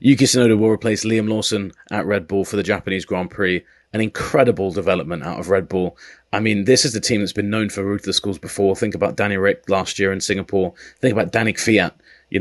Yuki Tsunoda will replace Liam Lawson at Red Bull for the Japanese Grand Prix. An incredible development out of Red Bull. I mean, this is the team that's been known for ruthless calls before. Think about Danny Rick last year in Singapore. Think about Danny Kvyat,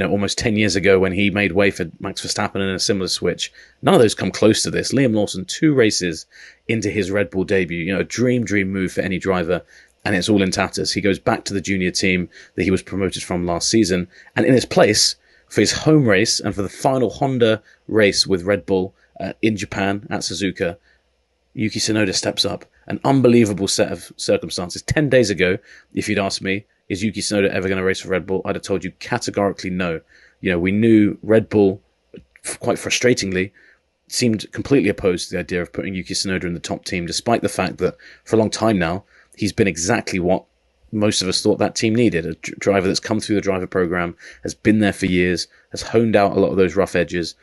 almost 10 years ago when he made way for Max Verstappen in a similar switch. None of those come close to this. Liam Lawson, 2 races into his Red Bull debut. A dream move for any driver. And it's all in tatters. He goes back to the junior team that he was promoted from last season. And in his place, for his home race and for the final Honda race with Red Bull in Japan at Suzuka, Yuki Tsunoda steps up. An unbelievable set of circumstances. 10 days ago, if you'd asked me, is Yuki Tsunoda ever going to race for Red Bull? I'd have told you categorically no. We knew Red Bull, quite frustratingly, seemed completely opposed to the idea of putting Yuki Tsunoda in the top team, despite the fact that for a long time now, he's been exactly what most of us thought that team needed. A driver that's come through the driver program, has been there for years, has honed out a lot of those rough edges,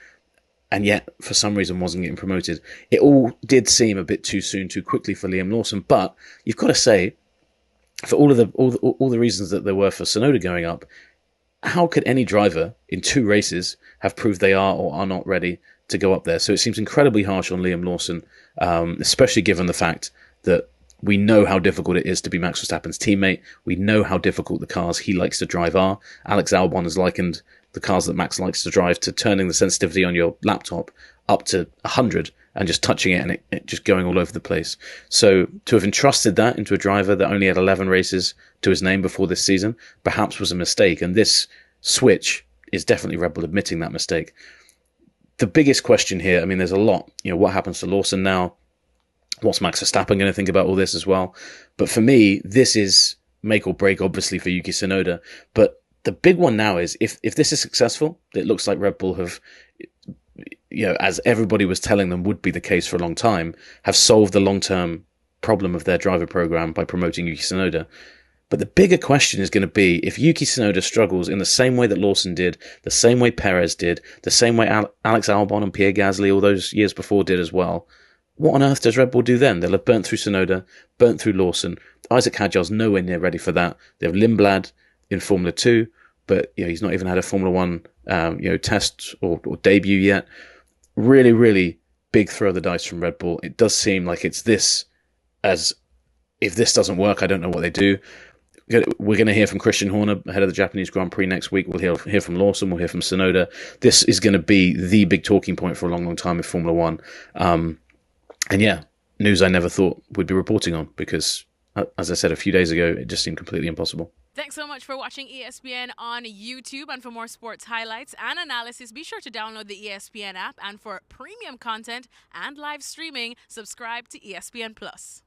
and yet for some reason wasn't getting promoted. It all did seem a bit too soon, too quickly for Liam Lawson, but you've got to say, for all the reasons that there were for Tsunoda going up, how could any driver in 2 races have proved they are or are not ready to go up there? So it seems incredibly harsh on Liam Lawson, especially given the fact that we know how difficult it is to be Max Verstappen's teammate. We know how difficult the cars he likes to drive are. Alex Albon has likened the cars that Max likes to drive to turning the sensitivity on your laptop up to 100 and just touching it and it just going all over the place. So to have entrusted that into a driver that only had 11 races to his name before this season perhaps was a mistake. And this switch is definitely Red Bull admitting that mistake. The biggest question here, I mean, there's a lot. What happens to Lawson now? What's Max Verstappen going to think about all this as well? But for me, this is make or break, obviously, for Yuki Tsunoda. But the big one now is if this is successful, it looks like Red Bull have, as everybody was telling them would be the case for a long time, have solved the long-term problem of their driver program by promoting Yuki Tsunoda. But the bigger question is going to be if Yuki Tsunoda struggles in the same way that Lawson did, the same way Perez did, the same way Alex Albon and Pierre Gasly all those years before did as well. What on earth does Red Bull do then? They'll have burnt through Tsunoda, burnt through Lawson. Isaac Hadjar's nowhere near ready for that. They have Lindblad in Formula 2, but he's not even had a Formula 1 test or debut yet. Really, really big throw of the dice from Red Bull. It does seem like it's this, as if this doesn't work, I don't know what they do. We're going to hear from Christian Horner ahead of the Japanese Grand Prix next week. We'll hear from Lawson. We'll hear from Tsunoda. This is going to be the big talking point for a long, long time in Formula 1. And yeah, news I never thought we'd be reporting on because, as I said a few days ago, it just seemed completely impossible. Thanks so much for watching ESPN on YouTube. And for more sports highlights and analysis, be sure to download the ESPN app. And for premium content and live streaming, subscribe to ESPN Plus.